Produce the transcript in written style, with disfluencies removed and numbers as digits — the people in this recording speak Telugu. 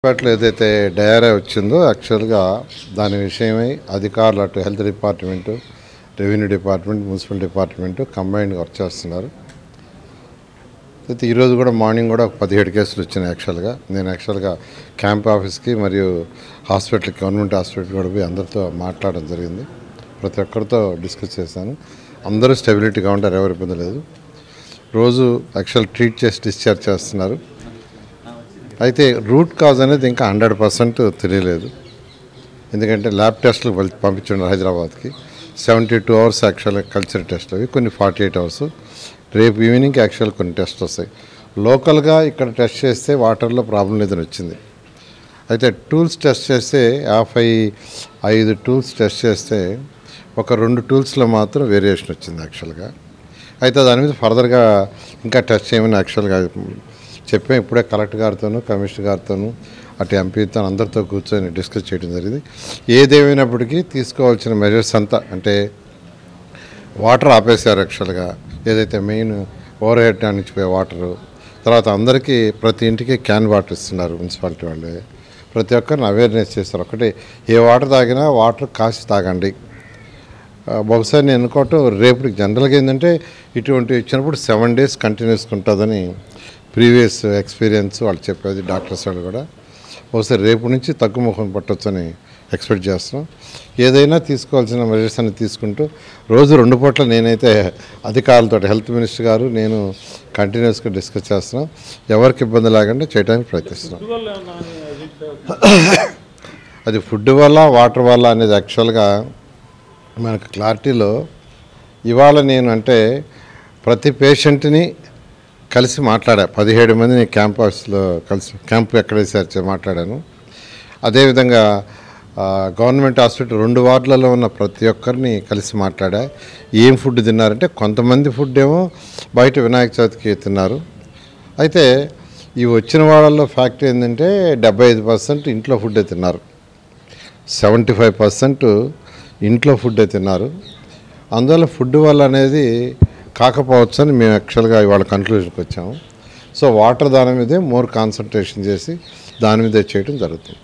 హాస్పిటల్ ఏదైతే డయారియా వచ్చిందో యాక్చువల్గా దాని విషయమై అధికారులు అటు health department, revenue department, municipal department కంబైన్డ్గా వర్క్ చేస్తున్నారు. అయితే ఈరోజు కూడా మార్నింగ్ కూడా 17 కేసులు వచ్చినాయి. నేను క్యాంప్ ఆఫీస్కి మరియు హాస్పిటల్కి, గవర్నమెంట్ హాస్పిటల్ కూడా పోయి అందరితో మాట్లాడడం జరిగింది. ప్రతి ఒక్కరితో డిస్కస్ చేశాను. అందరూ స్టెబిలిటీగా ఉంటారు, ఎవరు ఇబ్బంది లేదు. రోజు ట్రీట్ చేసి డిశ్చార్జ్ చేస్తున్నారు. అయితే రూట్ కాజ్ అనేది ఇంకా 100% తెలియలేదు. ఎందుకంటే ల్యాబ్ టెస్టులు పంపించున్నారు హైదరాబాద్కి. 72 hours కల్చర్ టెస్ట్ అవి, కొన్ని 48 hours. రేపు ఈవినింగ్ కొన్ని టెస్ట్ వస్తాయి. లోకల్గా ఇక్కడ టెస్ట్ చేస్తే వాటర్లో ప్రాబ్లం లేదని వచ్చింది. అయితే టూల్స్ టెస్ట్ చేస్తే 55 టూల్స్ టెస్ట్ చేస్తే ఒక 2 టూల్స్లో మాత్రం వేరియేషన్ వచ్చింది. అయితే దాని మీద ఫర్దర్గా ఇంకా టెస్ట్ చేయమని చెప్పాం. ఇప్పుడే కలెక్టర్ గారితోనూ, కమిషనర్ గారితోనూ, అటు ఎంపీతో అందరితో కూర్చొని డిస్కస్ చేయడం జరిగింది. ఏదేమైనప్పటికీ తీసుకోవాల్సిన మెజర్స్ అంతా, అంటే వాటర్ ఆపేశారు. ఏదైతే మెయిన్ ఓవర్ హెడ్ నుంచి పోయే వాటరు, తర్వాత అందరికీ ప్రతి ఇంటికి క్యాన్ వాటర్ ఇస్తున్నారు మున్సిపాలిటీ వాళ్ళే. ప్రతి ఒక్కరిని అవేర్నెస్ చేస్తారు. ఏ వాటర్ తాగినా వాటర్ కాసి తాగండి. బహుశా నేను అనుకోవటం రేపటికి జనరల్గా ఏంటంటే ఇటువంటి ఇచ్చినప్పుడు 7 days కంటిన్యూస్గా ఉంటుందని ప్రీవియస్ ఎక్స్పీరియన్స్ వాళ్ళు చెప్పేది, డాక్టర్స్ వాళ్ళు కూడా. బహుశా రేపు నుంచి తగ్గుముఖం పట్టొచ్చని ఎక్స్పెక్ట్ చేస్తున్నాం. ఏదైనా తీసుకోవాల్సిన మెజర్స్ అని తీసుకుంటూ రోజు 2 పూట్ల నేనైతే అధికారులతో, హెల్త్ మినిస్టర్ గారు, నేను కంటిన్యూస్గా డిస్కస్ చేస్తున్నాం. ఎవరికి ఇబ్బంది లేకుండా చేయడానికి ప్రయత్నిస్తున్నాం. అది ఫుడ్ వల్ల, వాటర్ వల్ల అనేది మనకు క్లారిటీలో ఇవాళ నేను ప్రతి పేషెంట్ని కలిసి మాట్లాడా. 17 మందిని క్యాంప్ ఆఫీస్లో కలిసి, క్యాంప్ ఎక్కడ వేసారు మాట్లాడాను. అదేవిధంగా గవర్నమెంట్ హాస్పిటల్ 2 వార్డులలో ఉన్న ప్రతి ఒక్కరిని కలిసి మాట్లాడా. ఏం ఫుడ్ తిన్నారంటే కొంతమంది ఫుడ్ ఏమో బయట వినాయక చవితికి తిన్నారు. అయితే ఈ వచ్చిన వాళ్ళల్లో ఫ్యాక్ట్ ఏంటంటే 75% ఇంట్లో ఫుడ్డే తిన్నారు, 75% ఇంట్లో ఫుడ్డే తిన్నారు. అందువల్ల ఫుడ్ వల్ల అనేది కాకపోవచ్చు అని మేము ఇవాళ కన్క్లూజన్కి వచ్చాము. సో వాటర్ దాని మీదే మోర్ కాన్సన్ట్రేషన్ చేసి దాని మీదే చేయడం జరుగుతుంది.